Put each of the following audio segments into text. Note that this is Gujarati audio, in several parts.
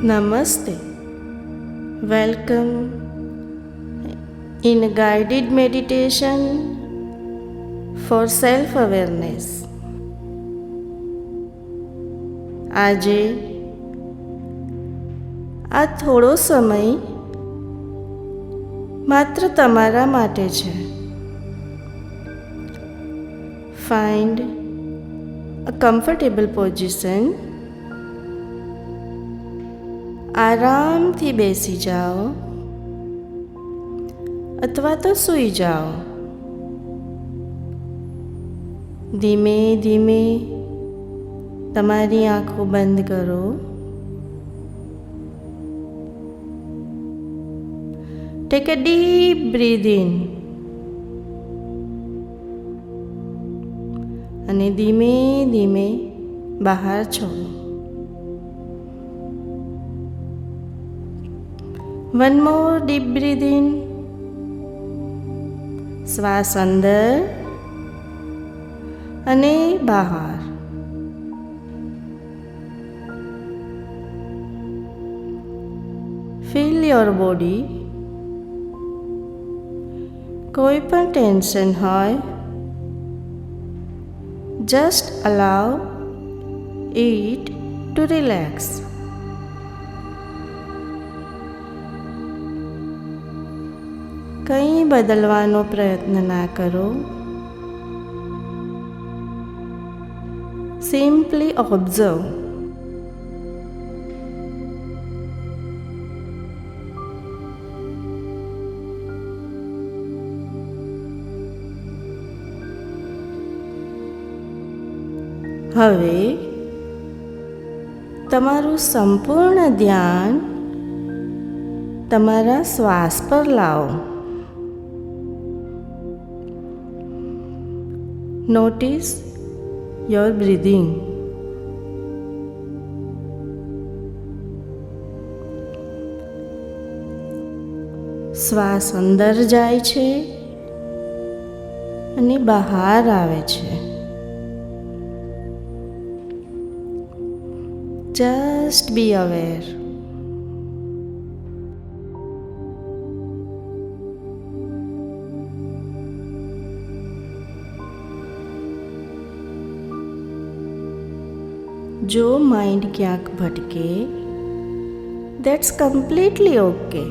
Namaste. Welcome in a guided meditation for self-awareness. આજે આ થોડો સમય માત્ર તમારા માટે છે. Find a comfortable position. આરામથી બેસી જાઓ અથવા તો સૂઈ જાઓ. ધીમે ધીમે તમારી આંખો બંધ કરો. Take a deep breathe in અને ધીમે ધીમે બહાર છોડો. One more deep breathe in. શ્વાસ અંદર અને બહાર. Feel your body. કોઈ પણ ટેન્શન હોય, just allow it to relax. કંઈ બદલવાનો પ્રયત્ન ના કરો. Simply observe. હવે તમારું સંપૂર્ણ ધ્યાન તમારા શ્વાસ પર લાવો. Notice your breathing. શ્વાસ અંદર જાય છે અને બહાર આવે છે. Just be aware. જો માઇન્ડ ક્યાંક ભટકે, that's completely okay.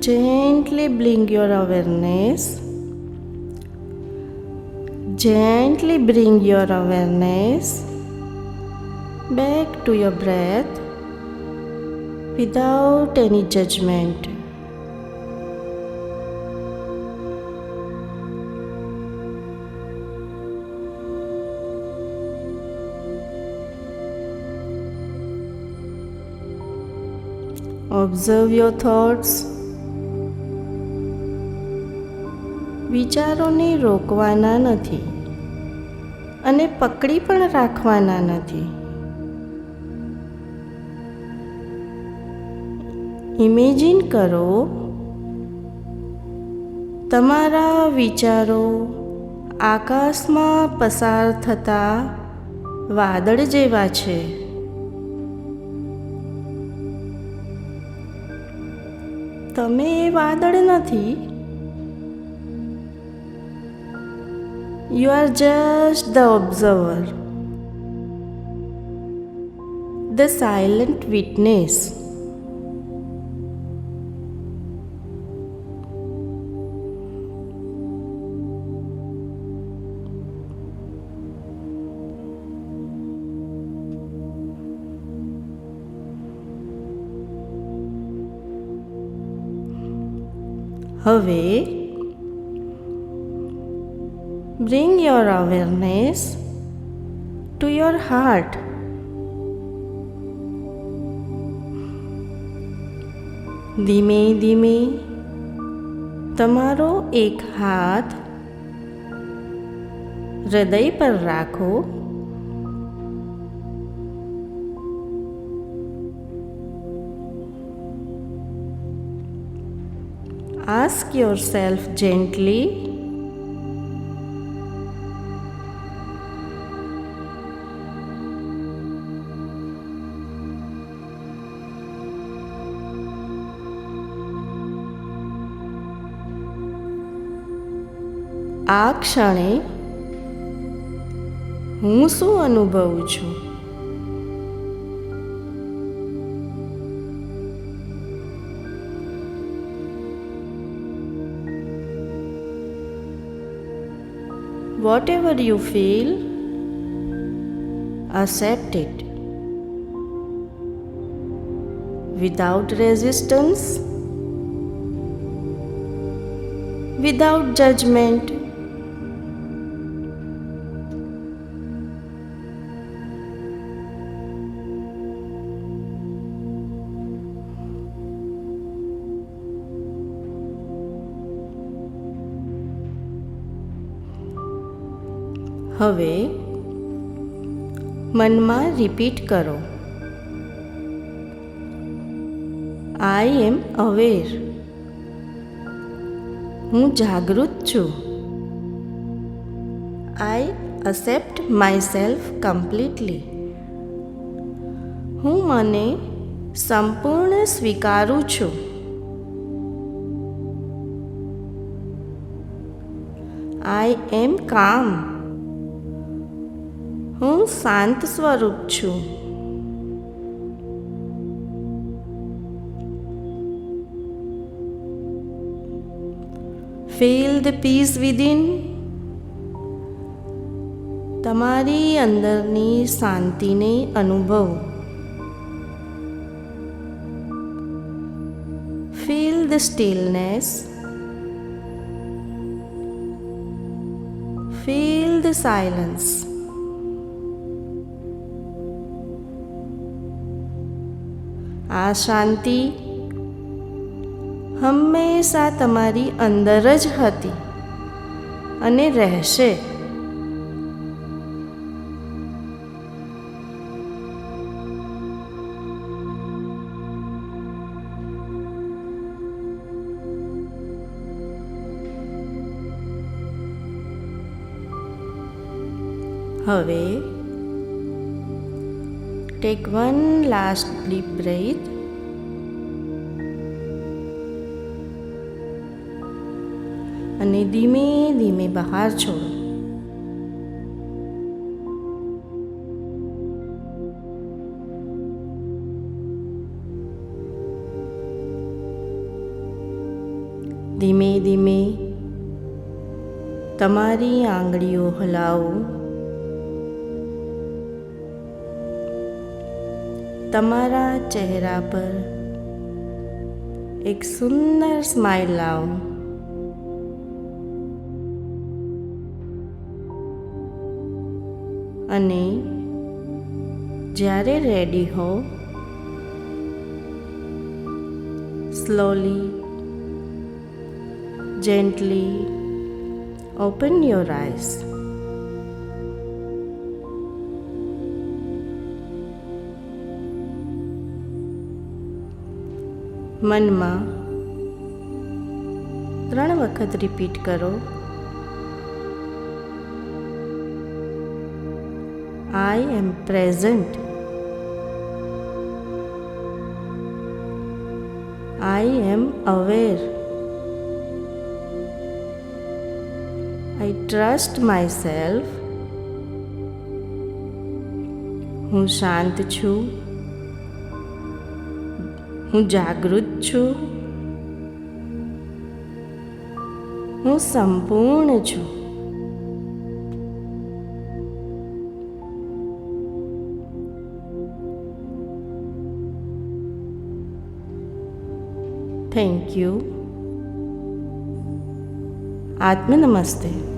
Gently bring your awareness. Gently bring your awareness back to your breath without any judgment. Observe your thoughts. વિચારોને રોકવાના નથી અને પકડી પણ રાખવાના નથી. ઇમેજિન કરો, તમારા વિચારો આકાશમાં પસાર થતા વાદળ જેવા છે. તમે એ વાદળ નથી. You are just the observer, the silent witness. હવે bring your awareness to your heart. ધીમે ધીમે તમારો એક હાથ હૃદય પર રાખો. Ask yourself gently, આ ક્ષણે હું શું અનુભવું છું? Whatever you feel, accept it without resistance, without judgment. હવે મનમાં રિપીટ કરો, આઈ એમ અવેર. હું જાગૃત છું. આઈ એક્સેપ્ટ માયસેલ્ફ કમ્પ્લીટલી. હું મને સંપૂર્ણ સ્વીકારું છું. આઈ એમ કામ. હું શાંત સ્વરૂપ છું. Feel the peace within. તમારી અંદરની શાંતિને અનુભવો. Feel the stillness. Feel the silence. આ શાંતિ હંમેશા તમારી અંદર જ હતી અને રહેશે. હવે take one last deep breath. અને ધીમે ધીમે બહાર છોડો. ધીમે ધીમે તમારી આંગળીઓ હલાવો. તમારા ચહેરા પર એક સુંદર સ્માઇલ લાવો. અને જ્યારે રેડી હો, slowly, gently open your eyes. મનમાં 3 વખત રિપીટ કરો, I am present. I am aware. I trust myself. હું શાંત છું. હું જાગૃત છું. હું સંપૂર્ણ છું. Thank you. આત્મ નમસ્તે.